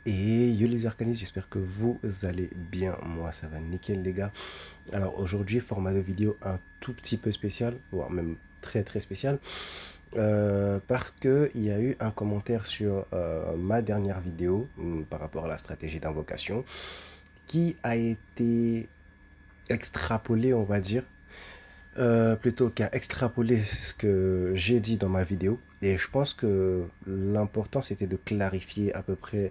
Et yo les arcanistes, j'espère que vous allez bien. Moi, ça va nickel, les gars. Alors aujourd'hui, format de vidéo un tout petit peu spécial, voire même très très spécial, parce que il y a eu un commentaire sur ma dernière vidéo par rapport à la stratégie d'invocation qui a été extrapolé, on va dire, plutôt qu'à extrapoler ce que j'ai dit dans ma vidéo. Et je pense que l'important c'était de clarifier à peu près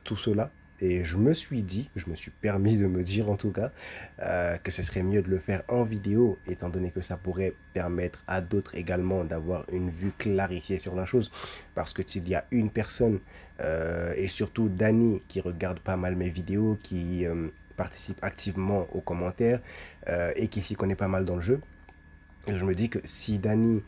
tout cela. Et je me suis permis de me dire en tout cas, que ce serait mieux de le faire en vidéo, étant donné que ça pourrait permettre à d'autres également d'avoir une vue clarifiée sur la chose. Parce que s'il y a une personne, et surtout Dani, qui regarde pas mal mes vidéos, qui participe activement aux commentaires, et qui s'y connaît pas mal dans le jeu, je me dis que si Dani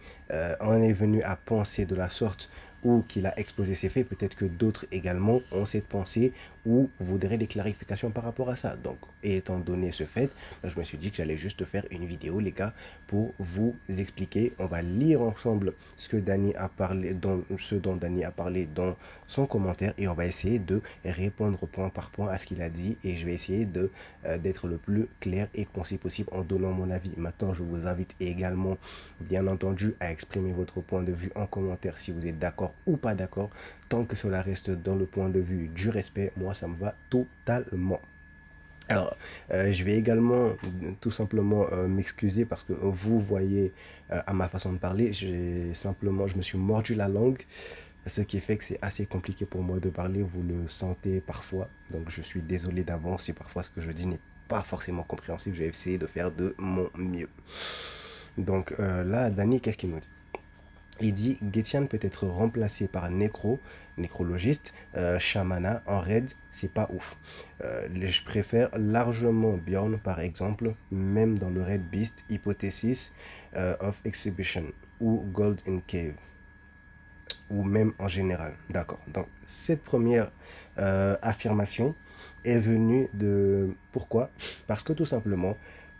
en est venu à penser de la sorte ou qu'il a exposé ses faits, peut-être que d'autres également ont cette pensée ou voudraient des clarifications par rapport à ça. Donc, étant donné ce fait, je me suis dit que j'allais juste faire une vidéo, les gars, pour vous expliquer. On va lire ensemble ce que Dani a parlé, ce dont Dani a parlé dans son commentaire, et on va essayer de répondre point par point à ce qu'il a dit, et je vais essayer d'être le plus clair et concis possible en donnant mon avis. Maintenant, je vous invite également, bien entendu, à exprimer votre point de vue en commentaire si vous êtes d'accord ou pas d'accord. Tant que cela reste dans le point de vue du respect, moi, ça me va totalement. Alors, je vais également tout simplement m'excuser parce que vous voyez à ma façon de parler, je me suis mordu la langue, ce qui fait que c'est assez compliqué pour moi de parler, vous le sentez parfois. Donc, je suis désolé d'avance si parfois ce que je dis n'est pas forcément compréhensible. Je vais essayer de faire de mon mieux. Donc là, Dani, qu'est-ce qu'il nous dit? Il dit Getian peut être remplacé par nécrologiste, Shamana en raid, c'est pas ouf. Je préfère largement Bjorn par exemple, même dans le raid Beast, Hypothesis of Exhibition ou Gold in Cave, ou même en général. D'accord. Donc cette première affirmation est venue de... Pourquoi? Parce que tout simplement,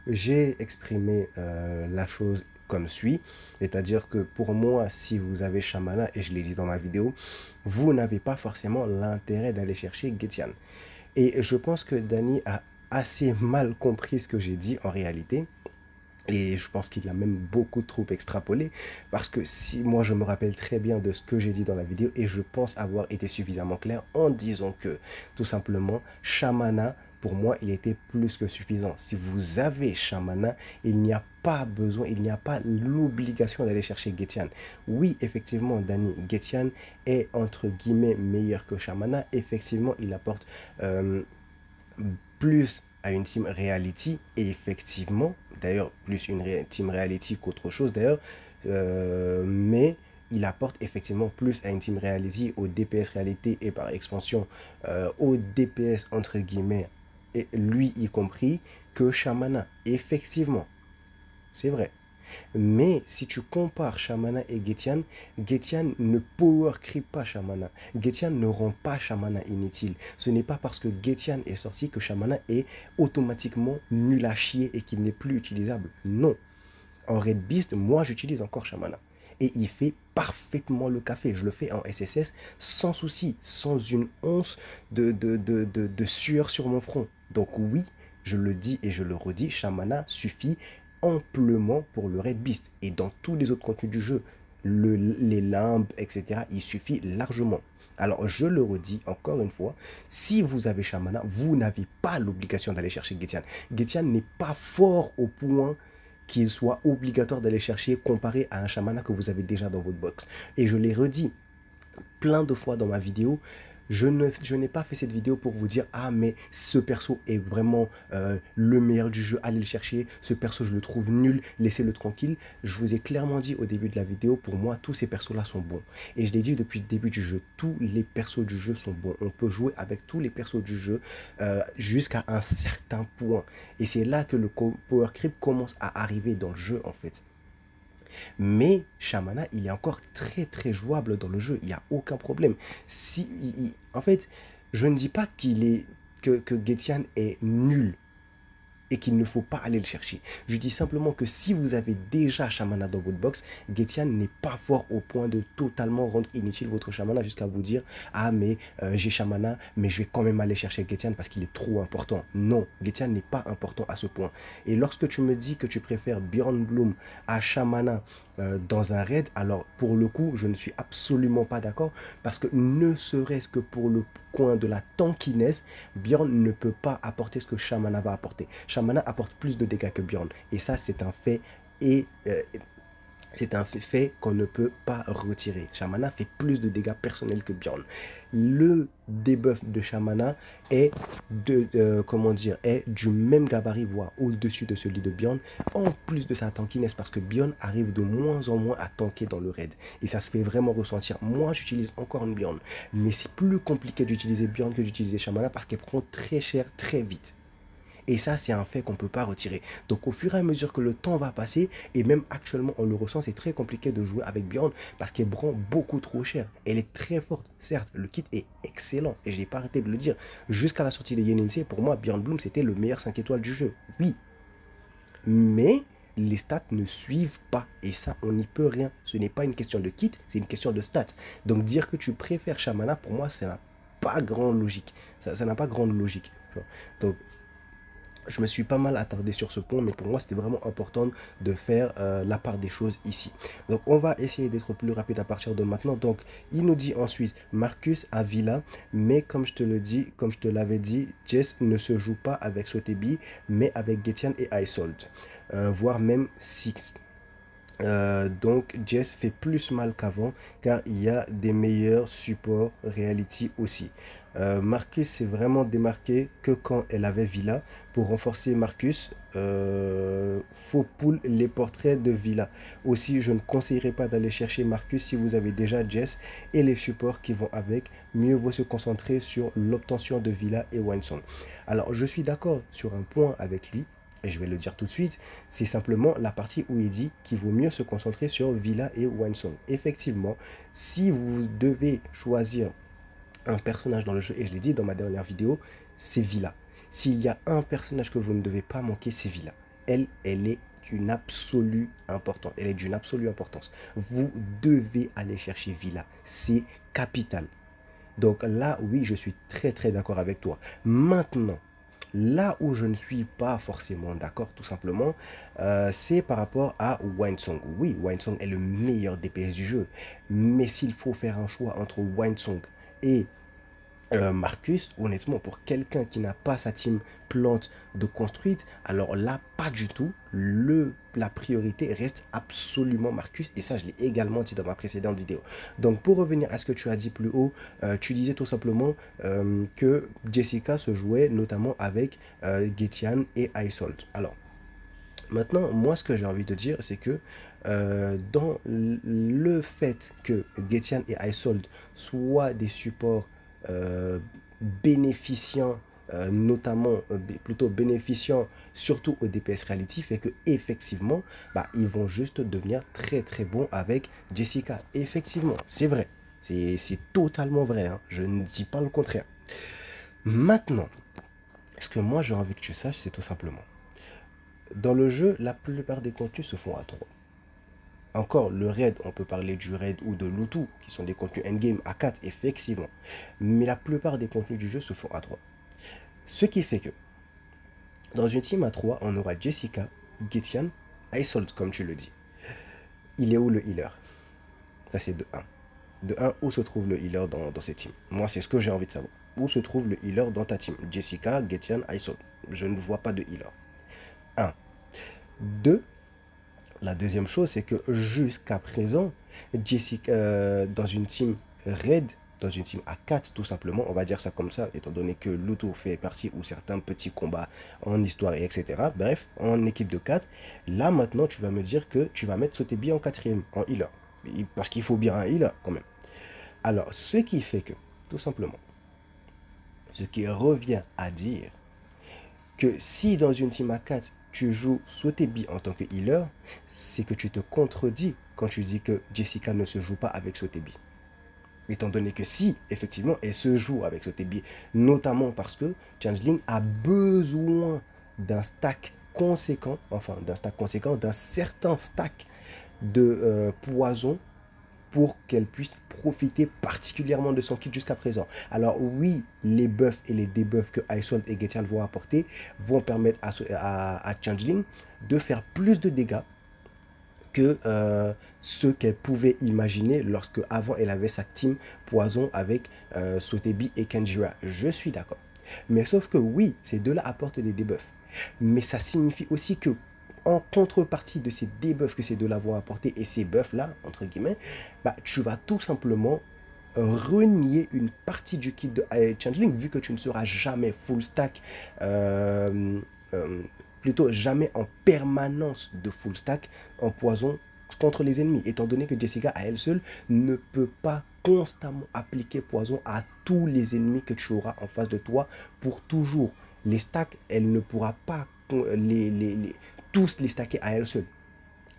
j'ai exprimé la chose comme suit, c'est-à-dire que pour moi, si vous avez Shamana, et je l'ai dit dans ma vidéo, vous n'avez pas forcément l'intérêt d'aller chercher Getian. Et je pense que Dani a assez mal compris ce que j'ai dit en réalité. Et je pense qu'il a même beaucoup trop extrapolé, parce que si moi je me rappelle très bien de ce que j'ai dit dans la vidéo, et je pense avoir été suffisamment clair en disant que tout simplement Shamana, pour moi il était plus que suffisant. Si vous avez Shamana, il n'y a pas besoin, il n'y a pas l'obligation d'aller chercher Getian. Oui, effectivement, Dani, Getian est entre guillemets meilleur que Shamana. Effectivement, il apporte plus à une team reality, et effectivement, d'ailleurs, plus une team reality qu'autre chose d'ailleurs, mais il apporte effectivement plus à une team reality, au DPS réalité et par expansion au DPS entre guillemets, et lui y compris, que Shamana. Effectivement, c'est vrai. Mais si tu compares Shamana et Getian, Getian ne power creep pas Shamana. Getian ne rend pas Shamana inutile. Ce n'est pas parce que Getian est sorti que Shamana est automatiquement nul à chier et qu'il n'est plus utilisable. Non. En Red Beast, moi j'utilise encore Shamana. Et il fait parfaitement le café. Je le fais en SSS sans souci, sans une once de sueur sur mon front. Donc oui, je le dis et je le redis, Shamana suffit amplement pour le Red Beast. Et dans tous les autres contenus du jeu, les limbes, etc., il suffit largement. Alors, je le redis encore une fois, si vous avez Shamana, vous n'avez pas l'obligation d'aller chercher Getian. Getian n'est pas fort au point qu'il soit obligatoire d'aller chercher comparé à un Shamana que vous avez déjà dans votre box. Et je l'ai redit plein de fois dans ma vidéo, je n'ai pas fait cette vidéo pour vous dire ah mais ce perso est vraiment le meilleur du jeu, allez le chercher, ce perso je le trouve nul, laissez-le tranquille. Je vous ai clairement dit au début de la vidéo, pour moi tous ces persos là sont bons, et je l'ai dit depuis le début du jeu, tous les persos du jeu sont bons, on peut jouer avec tous les persos du jeu jusqu'à un certain point, et c'est là que le power creep commence à arriver dans le jeu en fait. Mais Shamana, il est encore très très jouable dans le jeu. Il n'y a aucun problème. En fait, je ne dis pas que Getian est nul. et qu'il ne faut pas aller le chercher. Je dis simplement que si vous avez déjà Shamana dans votre box, Getian n'est pas fort au point de totalement rendre inutile votre Shamana jusqu'à vous dire « Ah mais j'ai Shamana, mais je vais quand même aller chercher Getian parce qu'il est trop important. » Non, Getian n'est pas important à ce point. Et lorsque tu me dis que tu préfères Bjorn Bloom à Shamana dans un raid, alors pour le coup, je ne suis absolument pas d'accord parce que ne serait-ce que pour le coin de la tankiness, Bjorn ne peut pas apporter ce que Shamana va apporter. Shamana apporte plus de dégâts que Bjorn et ça c'est un fait et c'est un fait qu'on ne peut pas retirer. Shamana fait plus de dégâts personnels que Bjorn. Le debuff de Shamana est est du même gabarit, voire au-dessus de celui de Bjorn, en plus de sa tankiness, parce que Bjorn arrive de moins en moins à tanker dans le raid. Et ça se fait vraiment ressentir. Moi, j'utilise encore une Bjorn, mais c'est plus compliqué d'utiliser Bjorn que d'utiliser Shamana parce qu'elle prend très cher, très vite. Et ça, c'est un fait qu'on ne peut pas retirer. Donc, au fur et à mesure que le temps va passer, et même actuellement, on le ressent, c'est très compliqué de jouer avec Bjorn parce qu'elle prend beaucoup trop cher. Elle est très forte, certes. Le kit est excellent et je n'ai pas arrêté de le dire. Jusqu'à la sortie de Yenensei, pour moi, Bjorn Bloom, c'était le meilleur 5 étoiles du jeu. Oui. Mais les stats ne suivent pas. Et ça, on n'y peut rien. Ce n'est pas une question de kit, c'est une question de stats. Donc, dire que tu préfères Shamana, pour moi, ça n'a pas grande logique. Ça n'a pas grande logique. Donc, je me suis pas mal attardé sur ce point, mais pour moi, c'était vraiment important de faire la part des choses ici. Donc, on va essayer d'être plus rapide à partir de maintenant. Donc, il nous dit ensuite, Marcus à Villa, mais comme je te l'avais dit, Jess ne se joue pas avec Sotheby, mais avec Getian et Isolde, voire même Six. Donc Jess fait plus mal qu'avant car il y a des meilleurs supports reality aussi. Marcus s'est vraiment démarqué que quand elle avait Villa. Pour renforcer Marcus, faut pull les portraits de Villa. Aussi, je ne conseillerais pas d'aller chercher Marcus si vous avez déjà Jess et les supports qui vont avec. Mieux vaut se concentrer sur l'obtention de Villa et Winsong. Alors, je suis d'accord sur un point avec lui. Et je vais le dire tout de suite, c'est simplement la partie où il dit qu'il vaut mieux se concentrer sur Villa et Winsong. Effectivement, si vous devez choisir un personnage dans le jeu, et je l'ai dit dans ma dernière vidéo, c'est Villa. S'il y a un personnage que vous ne devez pas manquer, c'est Villa. Elle est d'une absolue importance. Elle est d'une absolue importance. Vous devez aller chercher Villa. C'est capital. Donc là, oui, je suis très très d'accord avec toi. Maintenant, là où je ne suis pas forcément d'accord, tout simplement, c'est par rapport à Winsong. Oui, Winsong est le meilleur DPS du jeu. Mais s'il faut faire un choix entre Winsong et Marcus, honnêtement, pour quelqu'un qui n'a pas sa team plante de construite, alors là, pas du tout. La priorité reste absolument Marcus. Et ça, je l'ai également dit dans ma précédente vidéo. Donc, pour revenir à ce que tu as dit plus haut, tu disais tout simplement que Jessica se jouait notamment avec Getian et Isolde. Alors, maintenant, moi, ce que j'ai envie de dire, c'est que dans le fait que Getian et Isolde soient des supports bénéficiant plutôt bénéficiant surtout au DPS Reality, fait que effectivement ils vont juste devenir très très bons avec Jessica. Effectivement, c'est vrai, c'est totalement vrai, hein. Je ne dis pas le contraire. Maintenant, ce que moi j'ai envie que tu saches, c'est tout simplement, dans le jeu, la plupart des contenus se font à 3. Encore, le raid, on peut parler du raid ou de l'Utu, qui sont des contenus endgame à 4, effectivement. Mais la plupart des contenus du jeu se font à 3. Ce qui fait que, dans une team à 3, on aura Jessica, Getian, Isolde, comme tu le dis. Il est où le healer? Ça, c'est de 1. De 1, où se trouve le healer dans cette team? Moi, c'est ce que j'ai envie de savoir. Où se trouve le healer dans ta team? Jessica, Getian, Isolde. Je ne vois pas de healer. 1. 2. La deuxième chose, c'est que jusqu'à présent, Jessica, dans une team raid, dans une team à 4, tout simplement, on va dire ça comme ça, étant donné que l'auto fait partie ou certains petits combats en histoire, et etc. Bref, en équipe de 4, là maintenant, tu vas me dire que tu vas mettre Sotheby en 4e, en healer. Parce qu'il faut bien un healer quand même. Alors, ce qui fait que, tout simplement, ce qui revient à dire que si dans une team à 4, tu joues Sotheby en tant que healer, c'est que tu te contredis quand tu dis que Jessica ne se joue pas avec Sotheby. Étant donné que si, effectivement, elle se joue avec Sotheby, notamment parce que Changeling a besoin d'un stack conséquent, d'un certain stack de poison pour qu'elle puisse profiter particulièrement de son kit jusqu'à présent. Alors oui, les buffs et les debuffs que Icewind et Getian vont apporter vont permettre à Changeling de faire plus de dégâts que ce qu'elle pouvait imaginer lorsque avant elle avait sa team poison avec Sotebi et Kenjira. Je suis d'accord. Mais sauf que oui, ces deux-là apportent des debuffs. Mais ça signifie aussi que en contrepartie de ces debuffs que ces deux-là vont apporter et ces buffs-là, entre guillemets, bah, tu vas tout simplement renier une partie du kit de Changeling vu que tu ne seras jamais full stack, plutôt jamais en permanence de full stack en poison contre les ennemis, étant donné que Jessica à elle seule ne peut pas constamment appliquer poison à tous les ennemis que tu auras en face de toi pour toujours. Les stacks, elle ne pourra pas tous les stacker à elle seule.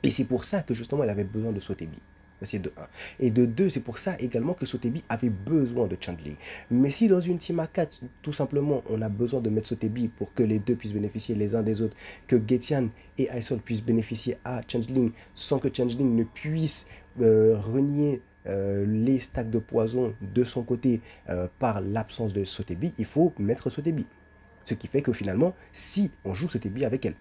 Et c'est pour ça que justement elle avait besoin de Sotebi. C'est de 1. Et de 2, c'est pour ça également que Sotebi avait besoin de Changeling. Mais si dans une team à 4, tout simplement, on a besoin de mettre Sotebi pour que les deux puissent bénéficier les uns des autres, que Getian et Icewind puissent bénéficier à Changeling sans que Changeling ne puisse renier les stacks de poison de son côté par l'absence de Sotebi, il faut mettre Sotebi. Ce qui fait que finalement, si on joue Sotebi avec elle,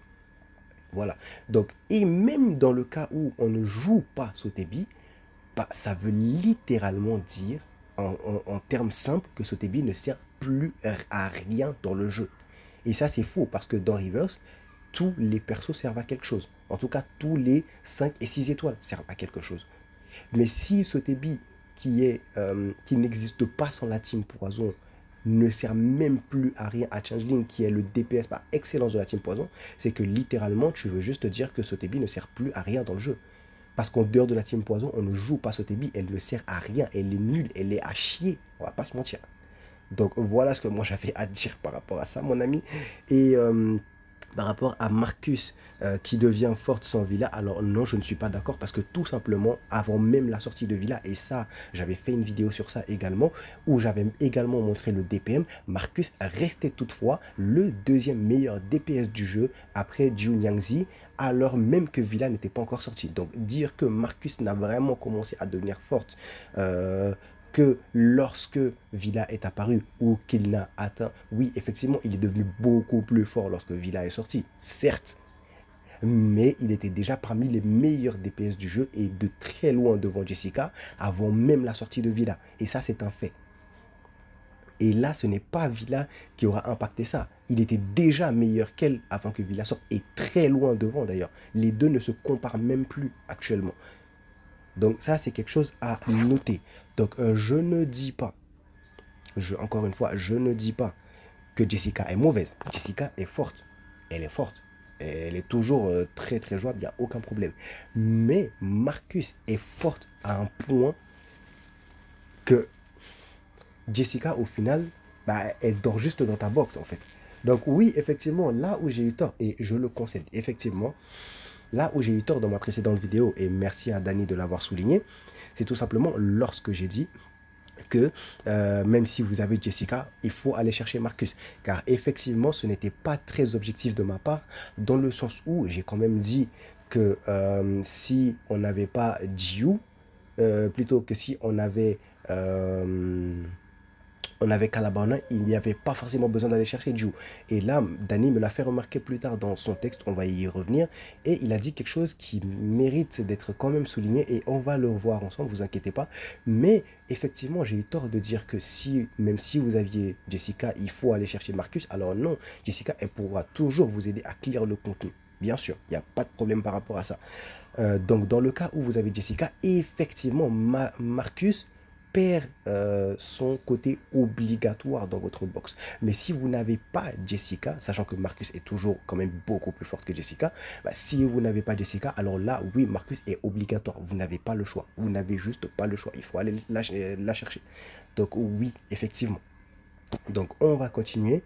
voilà. Donc, et même dans le cas où on ne joue pas Sotebi, bah, ça veut littéralement dire, en termes simples, que Sotebi ne sert plus à rien dans le jeu. Et ça, c'est faux, parce que dans Reverse, tous les persos servent à quelque chose. En tout cas, tous les 5 et 6 étoiles servent à quelque chose. Mais si Sotebi, qui n'existe pas sans la team Poison, ne sert même plus à rien à Changeling, qui est le DPS par excellence de la team Poison, c'est que littéralement, tu veux juste dire que Sotebi ne sert plus à rien dans le jeu. Parce qu'en dehors de la team Poison, on ne joue pas Sotebi, elle ne sert à rien, elle est nulle, elle est à chier, on va pas se mentir. Donc voilà ce que moi j'avais à dire par rapport à ça, mon ami. Et par rapport à Marcus qui devient forte sans Villa, alors non, je ne suis pas d'accord parce que tout simplement, avant même la sortie de Villa, et ça, j'avais fait une vidéo sur ça également, où j'avais également montré le DPM, Marcus restait toutefois le deuxième meilleur DPS du jeu après Jiu Nyangzi, alors même que Villa n'était pas encore sorti. Donc dire que Marcus n'a vraiment commencé à devenir forte que lorsque Villa est apparu ou qu'il n'a atteint, oui, effectivement, il est devenu beaucoup plus fort lorsque Villa est sorti, certes, mais il était déjà parmi les meilleurs DPS du jeu et de très loin devant Jessica avant même la sortie de Villa. Et ça, c'est un fait. Et là, ce n'est pas Villa qui aura impacté ça. Il était déjà meilleur qu'elle avant que Villa sorte et très loin devant d'ailleurs. Les deux ne se comparent même plus actuellement. Donc ça, c'est quelque chose à noter. Donc je ne dis pas, encore une fois, je ne dis pas que Jessica est mauvaise. Jessica est forte. Elle est forte. Elle est toujours très très jouable, il n'y a aucun problème. Mais Marcus est forte à un point que Jessica, au final, bah, elle dort juste dans ta box en fait. Donc oui, effectivement, là où j'ai eu tort, et je le concède, effectivement, là où j'ai eu tort dans ma précédente vidéo, et merci à Dani de l'avoir souligné, c'est tout simplement lorsque j'ai dit que même si vous avez Jessica, il faut aller chercher Marcus. Car effectivement, ce n'était pas très objectif de ma part, dans le sens où j'ai quand même dit que si on n'avait pas Jiu, plutôt que si on avait Calabanin, il n'y avait pas forcément besoin d'aller chercher Jiu. Et là, Dani me l'a fait remarquer plus tard dans son texte, on va y revenir, et il a dit quelque chose qui mérite d'être quand même souligné, et on va le voir ensemble, vous inquiétez pas. Mais effectivement, j'ai eu tort de dire que même si vous aviez Jessica, il faut aller chercher Marcus. Alors non, Jessica, elle pourra toujours vous aider à clear le contenu. Bien sûr, il n'y a pas de problème par rapport à ça. Donc dans le cas où vous avez Jessica, effectivement, Marcus perd son côté obligatoire dans votre box. Mais si vous n'avez pas Jessica, sachant que Marcus est toujours quand même beaucoup plus forte que Jessica, bah, si vous n'avez pas Jessica, alors là, oui, Marcus est obligatoire. Vous n'avez pas le choix. Vous n'avez juste pas le choix. Il faut aller la chercher. Donc oui, effectivement. Donc on va continuer.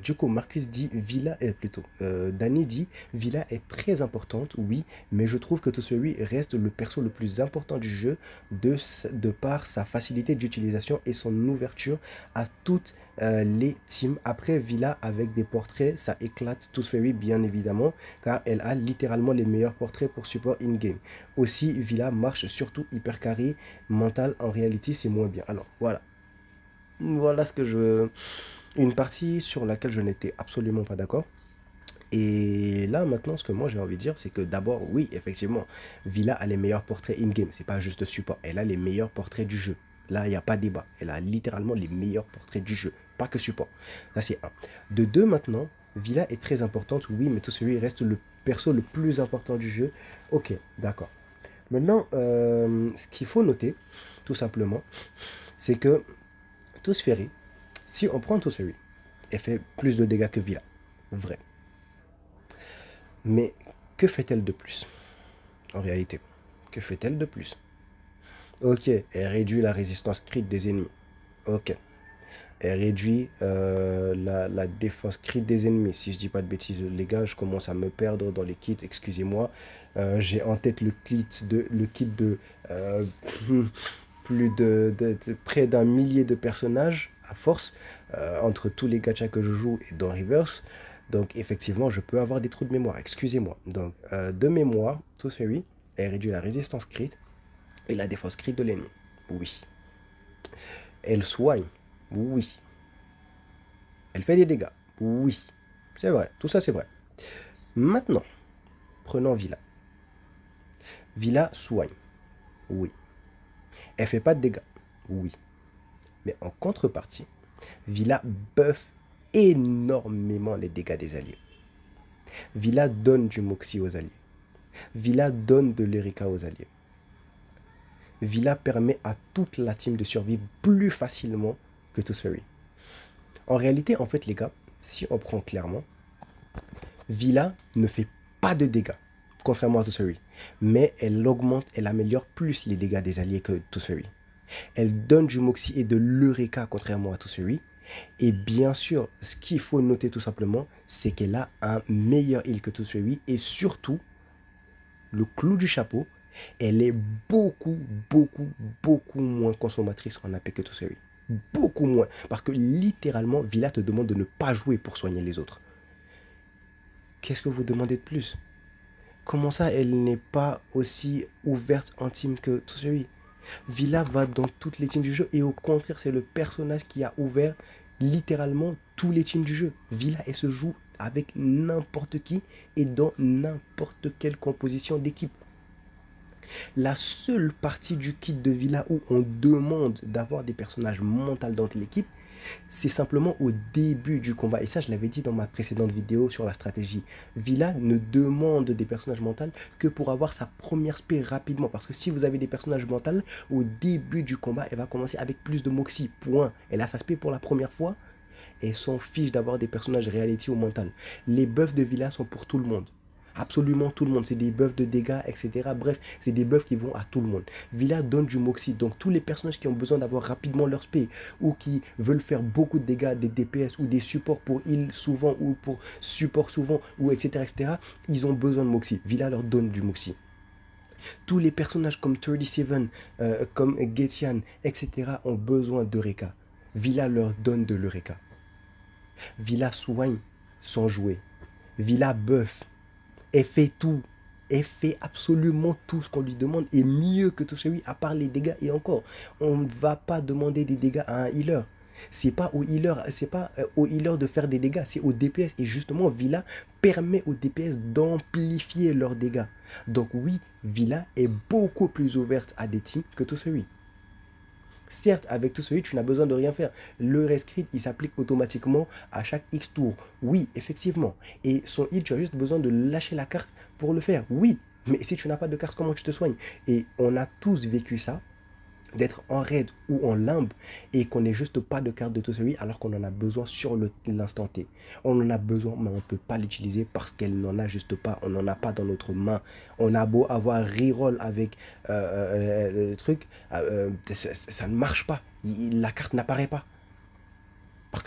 Du coup, Marcus dit Villa est plutôt. Danny dit Villa est très importante, oui, mais je trouve que Toussaint reste le perso le plus important du jeu de par sa facilité d'utilisation et son ouverture à toutes les teams. Après Villa avec des portraits, ça éclate Toussaint bien évidemment, car elle a littéralement les meilleurs portraits pour support in-game. Aussi, Villa marche surtout hyper carré, mental en réalité c'est moins bien. Alors voilà. Voilà ce que je... Une partie sur laquelle je n'étais absolument pas d'accord. Et là, maintenant, ce que moi j'ai envie de dire, c'est que d'abord, oui, effectivement, Villa a les meilleurs portraits in-game. C'est pas juste support. Elle a les meilleurs portraits du jeu. Là, il n'y a pas débat. Elle a littéralement les meilleurs portraits du jeu. Pas que support. Ça, c'est un. De deux, maintenant, Villa est très importante. Oui, mais tout celui reste le perso le plus important du jeu. Ok, d'accord. Maintenant, ce qu'il faut noter, tout simplement, c'est que Tosferi, si on prend Tosferi, elle fait plus de dégâts que Villa. Vrai. Mais que fait-elle de plus en réalité? Que fait-elle de plus? Ok, elle réduit la résistance crit des ennemis. Ok. Elle réduit la défense crit des ennemis. Si je dis pas de bêtises, les gars, je commence à me perdre dans les kits, excusez-moi. J'ai en tête le kit de plus de près d'un millier de personnages à force, entre tous les gachas que je joue et dans Reverse. Donc effectivement, je peux avoir des trous de mémoire, excusez-moi. Donc de mémoire, Tooth Fairy, elle réduit la résistance crit et la défense crit de l'ennemi. Oui. Elle soigne. Oui. Elle fait des dégâts. Oui. C'est vrai. Tout ça, c'est vrai. Maintenant, prenons Villa. Villa soigne. Oui. Elle fait pas de dégâts. Oui. Mais en contrepartie, Villa buff énormément les dégâts des alliés. Villa donne du Moxie aux alliés. Villa donne de l'Erika aux alliés. Villa permet à toute la team de survivre plus facilement que Toussaint. En réalité, en fait, les gars, si on prend clairement, Villa ne fait pas de dégâts, contrairement à Toussaint. Mais elle augmente, elle améliore plus les dégâts des alliés que Toussaint. Elle donne du Moxie et de l'Eureka, contrairement à Toussaint. Et bien sûr, ce qu'il faut noter tout simplement, c'est qu'elle a un meilleur heal que Toussaint. Et surtout, le clou du chapeau, elle est beaucoup, beaucoup, beaucoup moins consommatrice en AP que Toussaint. Beaucoup moins. Parce que littéralement, Villa te demande de ne pas jouer pour soigner les autres. Qu'est-ce que vous demandez de plus? Comment ça, elle n'est pas aussi ouverte en team que Toussaint? Villa va dans toutes les teams du jeu et au contraire, c'est le personnage qui a ouvert littéralement tous les teams du jeu. Villa, elle se joue avec n'importe qui et dans n'importe quelle composition d'équipe. La seule partie du kit de Villa où on demande d'avoir des personnages mentaux dans l'équipe, c'est simplement au début du combat. Et ça, je l'avais dit dans ma précédente vidéo sur la stratégie. Villa ne demande des personnages mentaux que pour avoir sa première spé rapidement. Parce que si vous avez des personnages mentaux, au début du combat, elle va commencer avec plus de Moxie. Point. Elle a sa spé pour la première fois. Et s'en fiche d'avoir des personnages reality ou mental. Les buffs de Villa sont pour tout le monde. Absolument tout le monde. C'est des buffs de dégâts, etc. Bref, c'est des buffs qui vont à tout le monde. Villa donne du Moxie. Donc, tous les personnages qui ont besoin d'avoir rapidement leur spé ou qui veulent faire beaucoup de dégâts, des DPS ou des supports pour heal souvent ou pour support souvent, ou etc., etc., ils ont besoin de Moxie. Villa leur donne du Moxie. Tous les personnages comme 37, comme Getian, etc., ont besoin d'Eureka. Villa leur donne de l'Eureka. Villa soigne sans jouer. Villa buff. Elle fait tout. Elle fait absolument tout ce qu'on lui demande et mieux que tout celui à part les dégâts. Et encore, on ne va pas demander des dégâts à un healer. C'est pas au healer de faire des dégâts, c'est au DPS. Et justement, Villa permet aux DPS d'amplifier leurs dégâts. Donc oui, Villa est beaucoup plus ouverte à des teams que tout celui. Certes, avec tout celui, tu n'as besoin de rien faire. Le rescrit, il s'applique automatiquement à chaque X tour. Oui, effectivement. Et son heal, tu as juste besoin de lâcher la carte pour le faire. Oui, mais si tu n'as pas de carte, comment tu te soignes? Et on a tous vécu ça, d'être en raid ou en limbe et qu'on n'ait juste pas de carte de tout celui alors qu'on en a besoin sur l'instant T. On en a besoin, mais on ne peut pas l'utiliser parce qu'elle n'en a juste pas. On n'en a pas dans notre main. On a beau avoir reroll avec le truc, ça ne marche pas. La carte n'apparaît pas.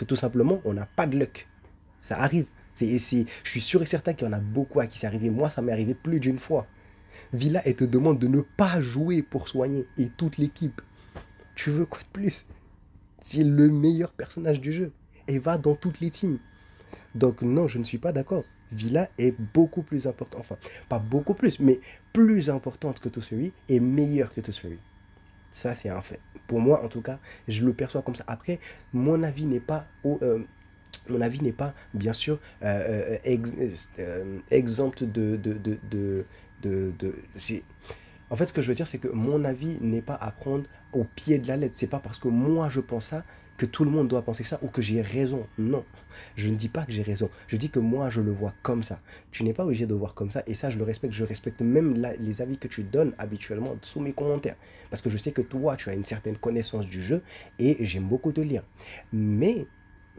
que tout simplement, on n'a pas de luck. Ça arrive. Je suis sûr et certain qu'il y en a beaucoup à qui c'est arrivé. Moi, ça m'est arrivé plus d'une fois. Villa, elle te demande de ne pas jouer pour soigner. Et toute l'équipe. Tu veux quoi de plus? C'est le meilleur personnage du jeu. Et va dans toutes les teams. Donc non, je ne suis pas d'accord. Villa est beaucoup plus importante. Enfin, pas beaucoup plus, mais plus importante que Tosuri et meilleure que Tosuri. Ça, c'est un fait. Pour moi, en tout cas, je le perçois comme ça. Après, mon avis n'est pas bien sûr, exempt en fait, ce que je veux dire, c'est que mon avis n'est pas à prendre au pied de la lettre. C'est pas parce que moi je pense ça que tout le monde doit penser ça ou que j'ai raison. Non, je ne dis pas que j'ai raison. Je dis que moi je le vois comme ça. Tu n'es pas obligé de voir comme ça et ça je le respecte. Je respecte même les avis que tu donnes habituellement sous mes commentaires. Parce que je sais que toi tu as une certaine connaissance du jeu et j'aime beaucoup te lire. Mais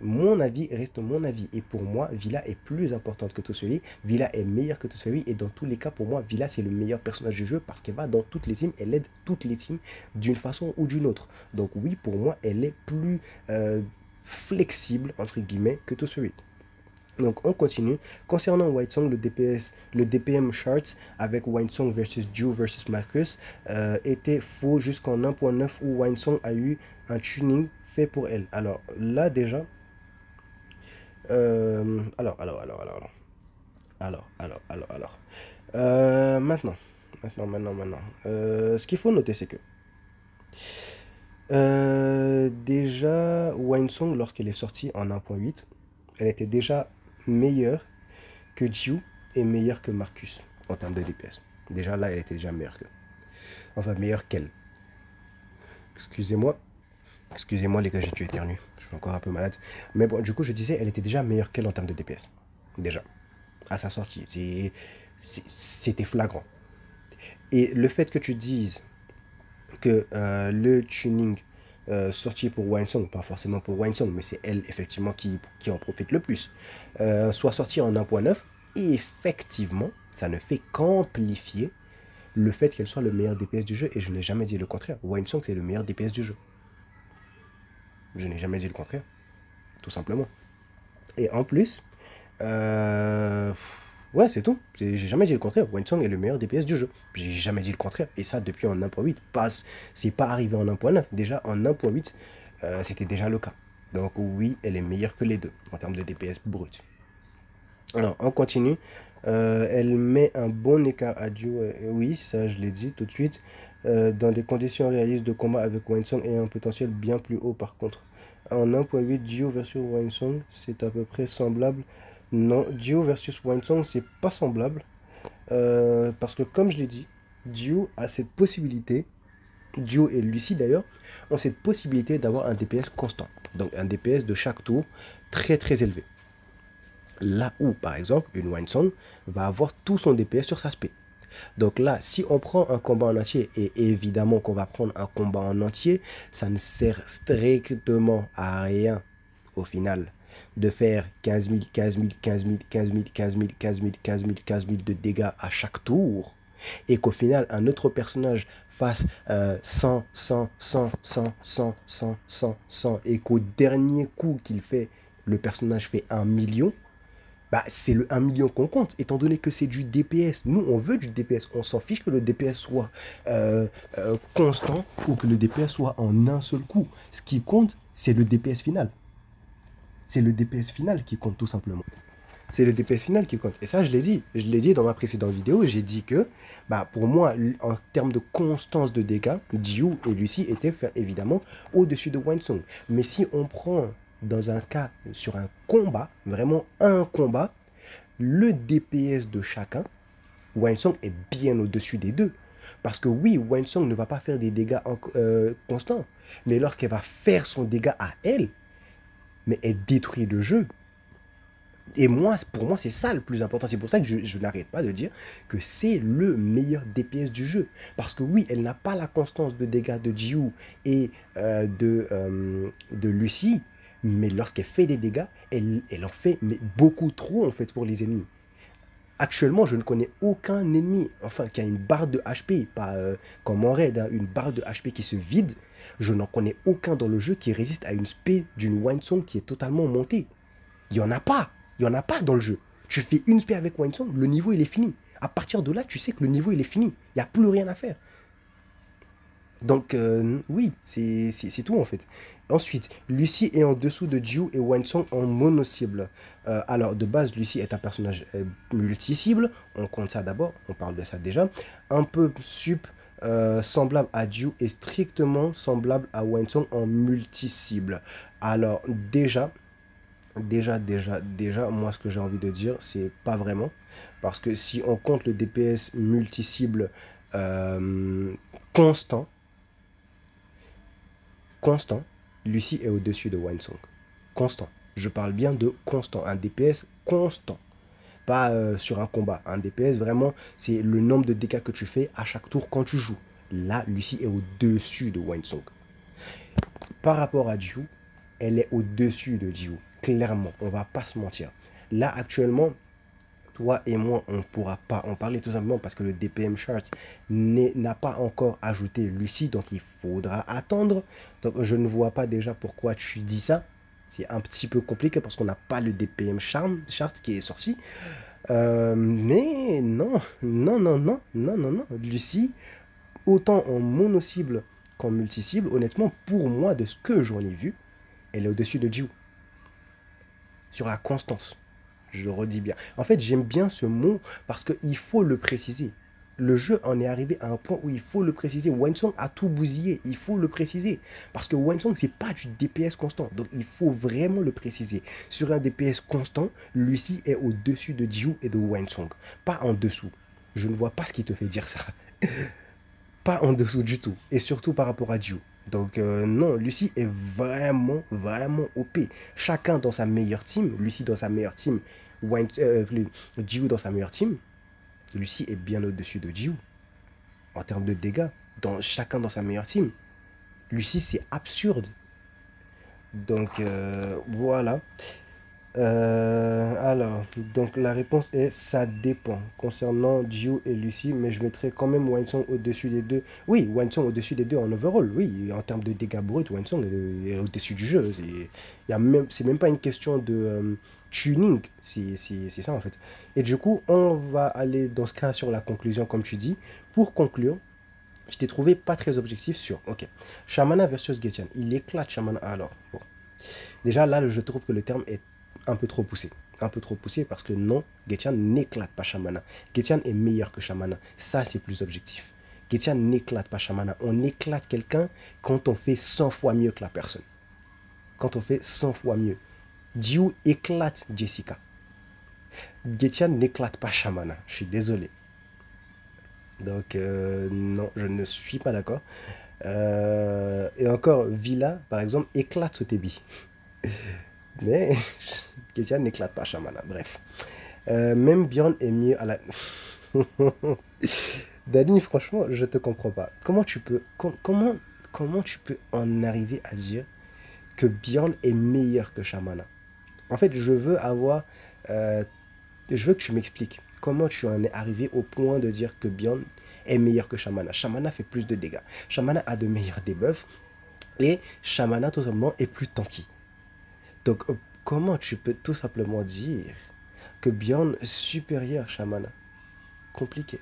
mon avis reste mon avis. Et pour moi, Villa est plus importante que Tosuri. Villa est meilleure que Tosuri. Et dans tous les cas, pour moi, Villa, c'est le meilleur personnage du jeu parce qu'elle va dans toutes les teams. Elle aide toutes les teams d'une façon ou d'une autre. Donc oui, pour moi, elle est plus flexible, entre guillemets, que Tosuri. Donc on continue. Concernant White Song, le DPM charts avec White Song versus Dio versus Marcus était faux jusqu'en 1.9 où White Song a eu un tuning fait pour elle. Alors là déjà... Maintenant. Ce qu'il faut noter, c'est que déjà, Wine Song, lorsqu'elle est sortie en 1.8, elle était déjà meilleure que Jiu et meilleure que Marcus en termes de DPS. Déjà là, elle était déjà meilleure que. Enfin, meilleure qu'elle. Excusez-moi. Excusez-moi les gars, j'ai dû éternuer. Je suis encore un peu malade. Mais bon, du coup, je disais, elle était déjà meilleure qu'elle en termes de DPS. Déjà. À sa sortie. C'était flagrant. Et le fait que tu dises que le tuning sorti pour Winesong, pas forcément pour Winesong, mais c'est elle effectivement qui en profite le plus, soit sorti en 1.9, et effectivement, ça ne fait qu'amplifier le fait qu'elle soit le meilleur DPS du jeu. Et je n'ai jamais dit le contraire. Winesong, c'est le meilleur DPS du jeu. Je n'ai jamais dit le contraire. Tout simplement. Et en plus, ouais, c'est tout. J'ai jamais dit le contraire. Winesong est le meilleur DPS du jeu. J'ai jamais dit le contraire. Et ça, depuis en 1.8. C'est pas arrivé en 1.9. Déjà, en 1.8, c'était déjà le cas. Donc oui, elle est meilleure que les deux en termes de DPS brut. Alors, on continue. Elle met un bon écart à Dio. Oui, ça, je l'ai dit tout de suite. Dans des conditions réalistes de combat avec Winesong et un potentiel bien plus haut par contre. En 1.8, Dio versus Winesong, c'est à peu près semblable. Non, Dio versus Winesong, c'est pas semblable. Parce que comme je l'ai dit, Dio a cette possibilité, Dio et Lucie d'ailleurs, ont cette possibilité d'avoir un DPS constant. Donc un DPS de chaque tour très très élevé. Là où, par exemple, une Winesong va avoir tout son DPS sur sa spé. Donc là, si on prend un combat en entier, et évidemment qu'on va prendre un combat en entier, ça ne sert strictement à rien, au final, de faire 15 000, 15 000, 15 000, 15 000, 15 000, 15 000, 15 000, 15 000 de dégâts à chaque tour, et qu'au final, un autre personnage fasse 100, 100, 100, 100, 100, 100, 100, 100, et qu'au dernier coup qu'il fait, le personnage fait 1 million, bah, c'est le 1 million qu'on compte, étant donné que c'est du DPS. Nous, on veut du DPS. On s'en fiche que le DPS soit constant ou que le DPS soit en un seul coup. Ce qui compte, c'est le DPS final. C'est le DPS final qui compte, tout simplement. C'est le DPS final qui compte. Et ça, je l'ai dit. Je l'ai dit dans ma précédente vidéo. J'ai dit que, bah, pour moi, en termes de constance de dégâts, Jiu et Lucie étaient évidemment au-dessus de Winesong. Mais si on prend... dans un cas, sur un combat, vraiment un combat, le DPS de chacun, Winesong est bien au-dessus des deux. Parce que oui, Winesong ne va pas faire des dégâts constants, mais lorsqu'elle va faire son dégât à elle, mais elle détruit le jeu. Et moi, pour moi, c'est ça le plus important. C'est pour ça que je n'arrête pas de dire que c'est le meilleur DPS du jeu. Parce que oui, elle n'a pas la constance de dégâts de Jiu et de Lucie, mais lorsqu'elle fait des dégâts, elle en fait mais beaucoup trop en fait pour les ennemis. Actuellement, je ne connais aucun ennemi, enfin, qui a une barre de HP, pas comme en raid, hein, une barre de HP qui se vide, Je n'en connais aucun dans le jeu qui résiste à une spé d'une Winsong qui est totalement montée. Il n'y en a pas. Il n'y en a pas dans le jeu. Tu fais une spé avec Winsong, le niveau il est fini. À partir de là, tu sais que le niveau il est fini. Il n'y a plus rien à faire. Donc, oui, c'est tout en fait. Ensuite, Lucy est en dessous de Jiu et Winsong en mono-cible. Alors, de base, Lucy est un personnage multi-cible. On compte ça d'abord, on parle de ça déjà. Un peu sup, semblable à Jiu et strictement semblable à Winsong en multi-cible. Alors, déjà, moi, ce que j'ai envie de dire, c'est pas vraiment. Parce que si on compte le DPS multi-cible constant, constant, Lucy est au-dessus de Winsong. Constant. Je parle bien de constant. Un DPS constant. Pas sur un combat. Un DPS, vraiment, c'est le nombre de dégâts que tu fais à chaque tour quand tu joues. Là, Lucy est au-dessus de Winsong. Par rapport à Jiu, elle est au-dessus de Jiu. Clairement, on va pas se mentir. Là, actuellement, toi et moi, on ne pourra pas en parler tout simplement parce que le DPM Chart n'a pas encore ajouté Lucy, donc il faudra attendre. Donc je ne vois pas déjà pourquoi tu dis ça. C'est un petit peu compliqué parce qu'on n'a pas le DPM Chart qui est sorti. Mais non, non. Lucy, autant en mono-cible qu'en multi-cible, honnêtement, pour moi, de ce que j'en ai vu, elle est au-dessus de Jiu. Sur la constance. Je redis bien. En fait, j'aime bien ce mot parce qu'il faut le préciser. Le jeu en est arrivé à un point où il faut le préciser. Winsong a tout bousillé. Il faut le préciser. Parce que Winsong, c'est pas du DPS constant. Donc, il faut vraiment le préciser. Sur un DPS constant, Lucy est au-dessus de Jiu et de Winsong. Pas en dessous. Je ne vois pas ce qui te fait dire ça. Pas en dessous du tout. Et surtout par rapport à Jiu. Donc non, Lucy est vraiment, vraiment OP. Chacun dans sa meilleure team. Lucy dans sa meilleure team. Jiu dans sa meilleure team. Lucy est bien au-dessus de Jiu. En termes de dégâts. Chacun dans sa meilleure team. Lucy, c'est absurde. Donc voilà. Alors, donc la réponse est ça dépend concernant Jiu et Lucy, mais je mettrais quand même Winsong au-dessus des deux. Oui, Winsong au-dessus des deux en overall, oui, en termes de dégâts bruts, Winsong est au-dessus du jeu. C'est même pas une question de tuning, c'est ça en fait. Et du coup, on va aller dans ce cas sur la conclusion, comme tu dis. Pour conclure, je t'ai trouvé pas très objectif sur, ok, Shamana versus Getian. Il éclate Shamana. Alors, bon. Déjà là, je trouve que le terme est un peu trop poussé. Un peu trop poussé parce que non, Getian n'éclate pas Shamana. Getian est meilleur que Shamana. Ça, c'est plus objectif. Getian n'éclate pas Shamana. On éclate quelqu'un quand on fait 100 fois mieux que la personne. Quand on fait 100 fois mieux. Jiu éclate Jessica. Getian n'éclate pas Shamana. Je suis désolé. Donc, non, je ne suis pas d'accord. Et encore, Villa, par exemple, éclate Sotebi. Mais Getian n'éclate pas Shamana. Bref. Même Bjorn est mieux à la... Dani, franchement, je te comprends pas. Comment tu peux en arriver à dire que Bjorn est meilleur que Shamana? En fait, je veux que tu m'expliques comment tu en es arrivé au point de dire que Bjorn est meilleur que Shamana. Shamana fait plus de dégâts. Shamana a de meilleurs debuffs. Et Shamana, tout simplement, est plus tanky. Donc, comment tu peux tout simplement dire que Bjorn est supérieur à Shamana? Compliqué.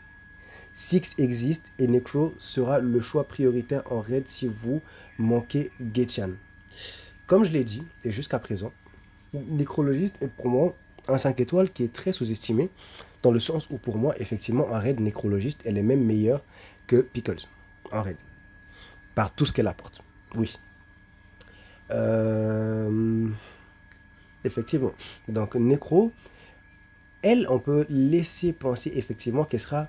Six existe et Necro sera le choix prioritaire en raid si vous manquez Getian. Comme je l'ai dit, et jusqu'à présent, Nécrologiste est pour moi un 5 étoiles qui est très sous-estimé, dans le sens où pour moi, effectivement, en raid Nécrologiste, elle est même meilleure que Pickles en raid. Par tout ce qu'elle apporte. Oui. Effectivement. Donc, Necro, elle, on peut laisser penser effectivement qu'elle sera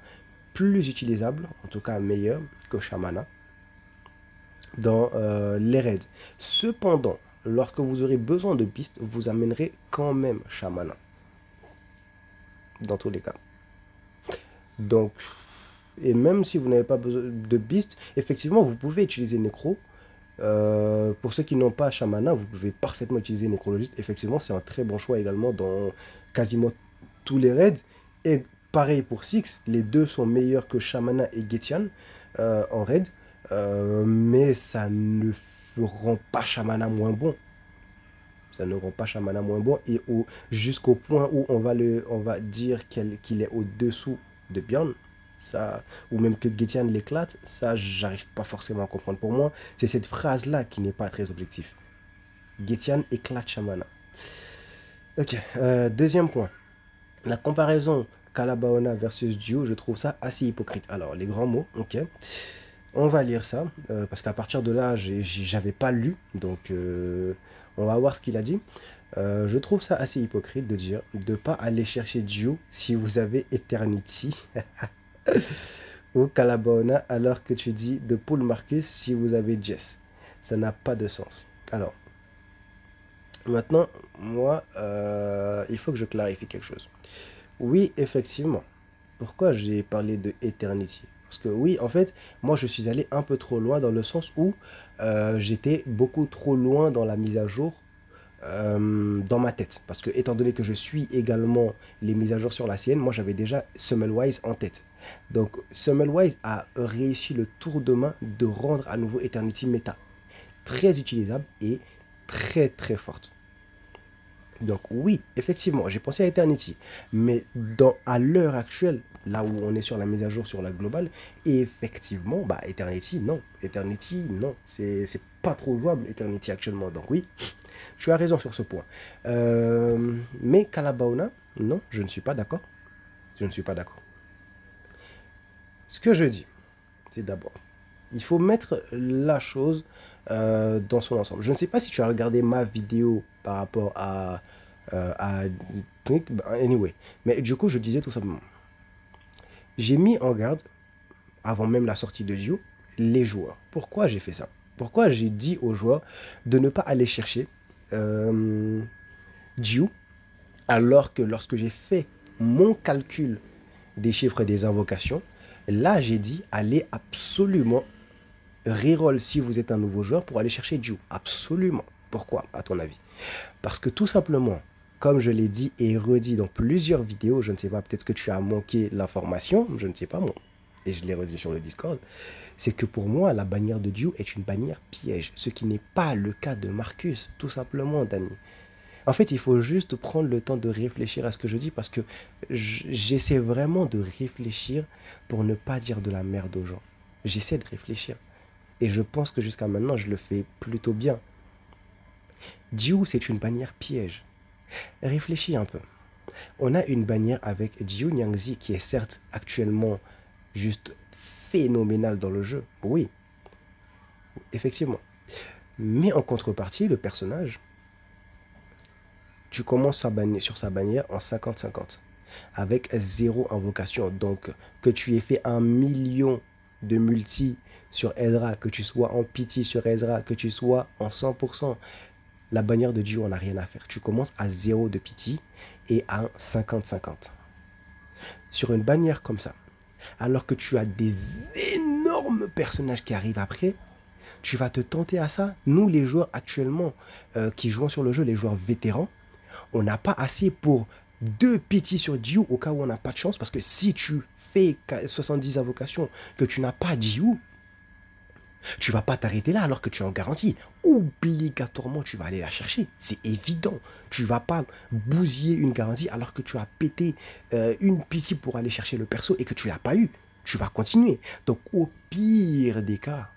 plus utilisable, en tout cas meilleure que Shamana, dans les raids. Cependant, lorsque vous aurez besoin de Beast, vous amènerez quand même Shamana. Dans tous les cas. Donc, et même si vous n'avez pas besoin de Beast, effectivement, vous pouvez utiliser Necro. Pour ceux qui n'ont pas Shamana, vous pouvez parfaitement utiliser Nécrologiste. Effectivement, c'est un très bon choix également dans quasiment tous les raids. Et pareil pour Six, les deux sont meilleurs que Shamana et Getian en raid. mais ça ne rend pas Shamana moins bon. Ça ne rend pas Shamana moins bon et jusqu'au point où on va dire qu'il est au-dessous de Bjorn. Ça, ou même que Getian l'éclate, ça, j'arrive pas forcément à comprendre. Pour moi, c'est cette phrase-là qui n'est pas très objective. Getian éclate Shamana. Ok, deuxième point. La comparaison Kalabaona versus Dio, je trouve ça assez hypocrite. Alors, les grands mots, ok. On va lire ça, parce qu'à partir de là, j'avais pas lu, donc on va voir ce qu'il a dit. Je trouve ça assez hypocrite de dire de pas aller chercher Dio si vous avez Eternity ou Kalabaona, alors que tu dis de pull Marcus si vous avez Jess. Ça n'a pas de sens. Alors, maintenant, moi, il faut que je clarifie quelque chose. Oui, effectivement. Pourquoi j'ai parlé de Eternity? Parce que oui, en fait, moi, je suis allé un peu trop loin dans le sens où j'étais beaucoup trop loin dans la mise à jour dans ma tête. Parce que, étant donné que je suis également les mises à jour sur la sienne, moi, j'avais déjà Semmelweis en tête. Donc, Semmelweis a réussi le tour de main de rendre à nouveau Eternity méta. Très utilisable et très, très forte. Donc oui, effectivement, j'ai pensé à Eternity. Mais à l'heure actuelle, là où on est sur la mise à jour sur la globale, effectivement, bah Eternity, non. Eternity, non. C'est pas trop jouable, Eternity, actuellement. Donc oui, tu as raison sur ce point. Mais Kalabaona, non, je ne suis pas d'accord. Je ne suis pas d'accord. Ce que je dis, c'est d'abord, il faut mettre la chose dans son ensemble. Je ne sais pas si tu as regardé ma vidéo par rapport à anyway. Mais du coup, je disais tout simplement, j'ai mis en garde, avant même la sortie de Dio, les joueurs. Pourquoi j'ai fait ça? Pourquoi j'ai dit aux joueurs de ne pas aller chercher Dio, alors que lorsque j'ai fait mon calcul des chiffres des invocations, là j'ai dit allez absolument reroll si vous êtes un nouveau joueur pour aller chercher Dio. Absolument. Pourquoi, à ton avis? Parce que tout simplement, comme je l'ai dit et redit dans plusieurs vidéos, je ne sais pas, peut-être que tu as manqué l'information, je ne sais pas moi, et je l'ai redit sur le Discord, c'est que pour moi, la bannière de Dio est une bannière piège, ce qui n'est pas le cas de Marcus, tout simplement, Dani. En fait, il faut juste prendre le temps de réfléchir à ce que je dis, parce que j'essaie vraiment de réfléchir pour ne pas dire de la merde aux gens. J'essaie de réfléchir. Et je pense que jusqu'à maintenant, je le fais plutôt bien. Dio, c'est une bannière piège. Réfléchis un peu. On a une bannière avec Dio Nyangzi qui est certes actuellement juste phénoménale dans le jeu. Oui, effectivement. Mais en contrepartie, le personnage, tu commences sur sa bannière en 50-50. Avec 0 invocation. Donc, que tu aies fait 1 million de multi sur Ezra, que tu sois en pity sur Ezra, que tu sois en 100%, la bannière de Dio, on n'a rien à faire. Tu commences à 0 de pity et à 50-50. Sur une bannière comme ça, alors que tu as des énormes personnages qui arrivent après, tu vas te tenter à ça. Nous, les joueurs actuellement qui jouent sur le jeu, les joueurs vétérans, on n'a pas assez pour 2 pity sur Dio au cas où on n'a pas de chance. Parce que si tu fais 70 invocations, que tu n'as pas Dio, tu vas pas t'arrêter là alors que tu es en garantie. Obligatoirement, tu vas aller la chercher. C'est évident. Tu vas pas bousiller une garantie alors que tu as pété une pity pour aller chercher le perso et que tu l'as pas eu. Tu vas continuer. Donc, au pire des cas,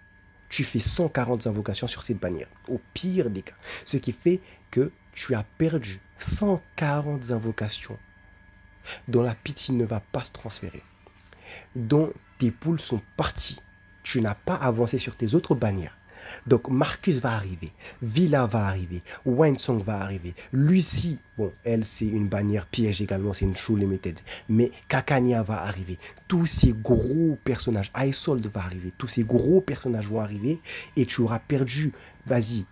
tu fais 140 invocations sur cette bannière. Au pire des cas. Ce qui fait que tu as perdu 140 invocations dont la pity ne va pas se transférer. Dont tes poules sont parties. Tu n'as pas avancé sur tes autres bannières. Donc Marcus va arriver, Villa va arriver, Winesong va arriver, Lucy, bon, elle c'est une bannière piège également, c'est une True Limited, mais Kakania va arriver, tous ces gros personnages, Isolde va arriver, tous ces gros personnages vont arriver et tu auras perdu, vas-y,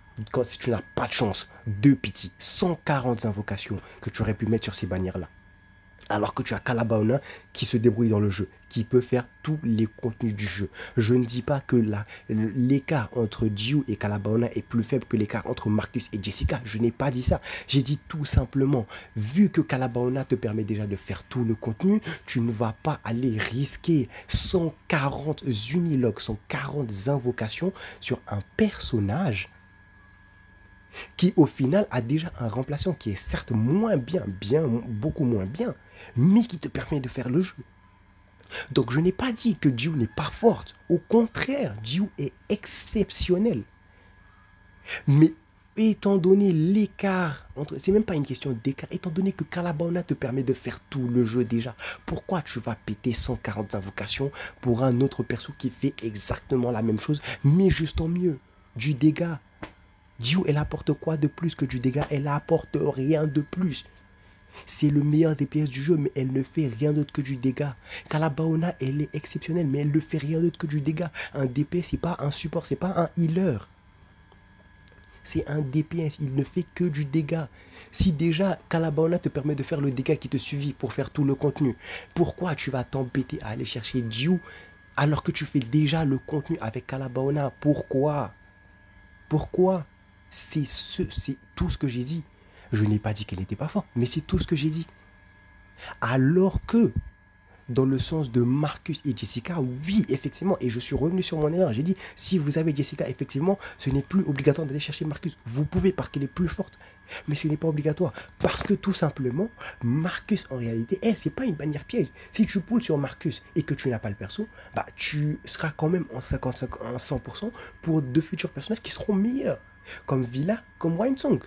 si tu n'as pas de chance, 2 pity, 140 invocations que tu aurais pu mettre sur ces bannières-là. Alors que tu as Calabaona qui se débrouille dans le jeu, qui peut faire tous les contenus du jeu. Je ne dis pas que l'écart entre Jiu et Calabaona est plus faible que l'écart entre Marcus et Jessica. Je n'ai pas dit ça. J'ai dit tout simplement, vu que Calabaona te permet déjà de faire tout le contenu, tu ne vas pas aller risquer 140 unilogues, 140 invocations sur un personnage qui au final a déjà un remplaçant qui est certes moins bien, beaucoup moins bien, mais qui te permet de faire le jeu. Donc je n'ai pas dit que Jiu n'est pas forte. Au contraire, Jiu est exceptionnel. Mais étant donné l'écart, c'est même pas une question d'écart, étant donné que Calabaona te permet de faire tout le jeu déjà, pourquoi tu vas péter 140 invocations pour un autre perso qui fait exactement la même chose, mais juste en mieux, du dégât. Jiu, elle apporte quoi de plus que du dégât? Elle apporte rien de plus. C'est le meilleur DPS du jeu, mais elle ne fait rien d'autre que du dégât. Calabaona, elle est exceptionnelle, mais elle ne fait rien d'autre que du dégât. Un DPS, c'est pas un support, c'est pas un healer. C'est un DPS, il ne fait que du dégât. Si déjà Calabaona te permet de faire le dégât qui te suffit pour faire tout le contenu, pourquoi tu vas t'embêter à aller chercher Jiu alors que tu fais déjà le contenu avec Calabaona? Pourquoi? Pourquoi? C'est tout ce que j'ai dit. Je n'ai pas dit qu'elle n'était pas forte, mais c'est tout ce que j'ai dit. Alors que, dans le sens de Marcus et Jessica, oui, effectivement, et je suis revenu sur mon erreur, j'ai dit, si vous avez Jessica, effectivement, ce n'est plus obligatoire d'aller chercher Marcus. Vous pouvez parce qu'elle est plus forte, mais ce n'est pas obligatoire. Parce que tout simplement, Marcus, en réalité, elle, c'est pas une bannière piège. Si tu poules sur Marcus et que tu n'as pas le perso, bah, tu seras quand même en 55, en 100% pour de futurs personnages qui seront meilleurs, comme Villa, comme Winesong.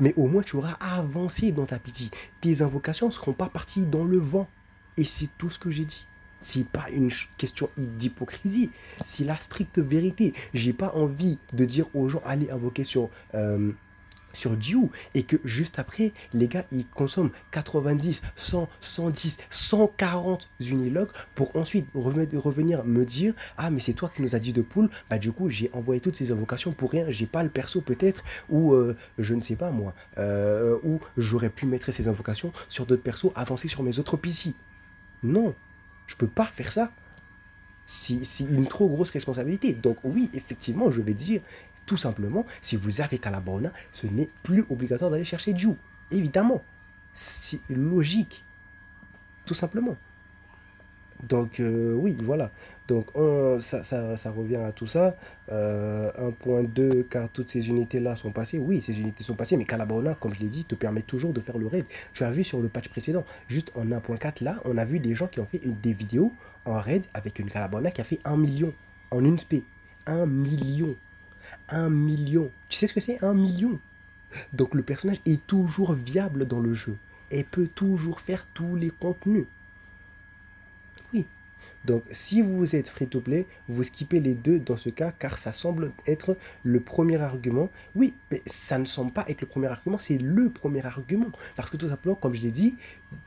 Mais au moins, tu auras avancé dans ta pitié. Tes invocations ne seront pas parties dans le vent. Et c'est tout ce que j'ai dit. C'est pas une question d'hypocrisie. C'est la stricte vérité. J'ai pas envie de dire aux gens, allez invoquer sur Jiu et que juste après, les gars, ils consomment 90, 100, 110, 140 unilogues pour ensuite revenir me dire, ah mais c'est toi qui nous as dit de pool, bah du coup j'ai envoyé toutes ces invocations pour rien, j'ai pas le perso peut-être, ou je ne sais pas moi, ou j'aurais pu mettre ces invocations sur d'autres persos, avancer sur mes autres PC. Non, je peux pas faire ça. C'est une trop grosse responsabilité. Donc oui, effectivement, je vais dire, tout simplement, si vous avez Calabaona, ce n'est plus obligatoire d'aller chercher Jiu. Évidemment. C'est logique. Tout simplement. Donc oui, voilà. Donc ça revient à tout ça. 1.2, car toutes ces unités-là sont passées. Oui, ces unités sont passées, mais Calabaona, comme je l'ai dit, te permet toujours de faire le raid. Tu as vu sur le patch précédent, juste en 1.4, là, on a vu des gens qui ont fait des vidéos en raid avec une Calabaona qui a fait 1 million en une spé. 1 million. 1 million. Tu sais ce que c'est 1 million? Donc le personnage est toujours viable dans le jeu. Et peut toujours faire tous les contenus. Oui. Donc, si vous êtes free-to-play, vous skippez les deux dans ce cas, car ça semble être le premier argument. Oui, mais ça ne semble pas être le premier argument, c'est le premier argument. Parce que tout simplement, comme je l'ai dit,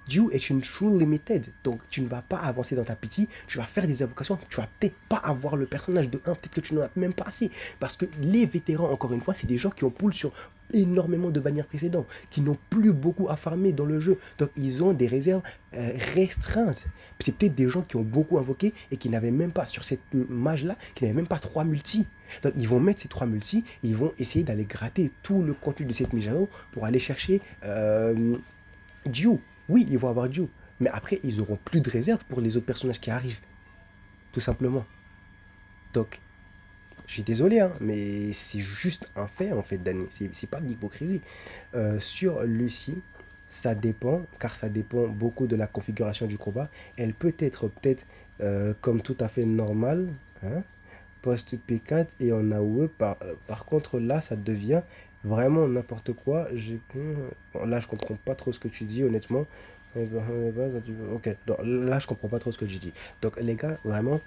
Jiu est une true limited. Donc, tu ne vas pas avancer dans ta pitié, tu vas faire des invocations, tu vas peut-être pas avoir le personnage de 1, peut-être que tu n'en as même pas assez. Parce que les vétérans, encore une fois, c'est des gens qui ont pull sur énormément de bannières précédentes, qui n'ont plus beaucoup à farmer dans le jeu. Donc, ils ont des réserves restreintes. C'est peut-être des gens qui ont beaucoup invoqué et qui n'avaient même pas, sur cette mage-là, qui n'avaient même pas 3 multis. Donc, ils vont mettre ces 3 multis et ils vont essayer d'aller gratter tout le contenu de cette mise à jour pour aller chercher Jiu. Oui, ils vont avoir Jiu. Mais après, ils n'auront plus de réserve pour les autres personnages qui arrivent. Tout simplement. Donc, je suis désolé, hein, mais c'est juste un fait, en fait, Dany. C'est pas de l'hypocrisie. Sur Lucie, ça dépend, car ça dépend beaucoup de la configuration du combat. Elle peut être peut-être comme tout à fait normal, hein, post P4 et en AOE. Par contre, là, ça devient vraiment n'importe quoi. Bon, là, je comprends pas trop ce que tu dis, honnêtement. Ok, donc, là, je comprends pas trop ce que tu dis. Donc, les gars, vraiment,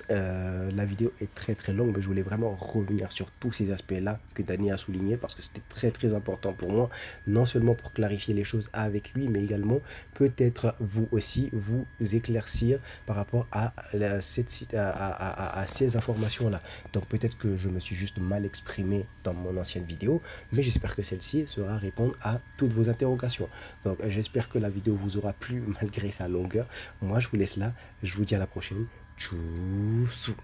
La vidéo est très longue, mais je voulais vraiment revenir sur tous ces aspects-là que Dany a souligné parce que c'était très important pour moi, non seulement pour clarifier les choses avec lui, mais également peut-être vous aussi vous éclaircir par rapport à, à ces informations-là. Donc peut-être que je me suis juste mal exprimé dans mon ancienne vidéo, mais j'espère que celle-ci sera répondre à toutes vos interrogations. Donc j'espère que la vidéo vous aura plu malgré sa longueur. Moi je vous laisse là, je vous dis à la prochaine. Tchussou.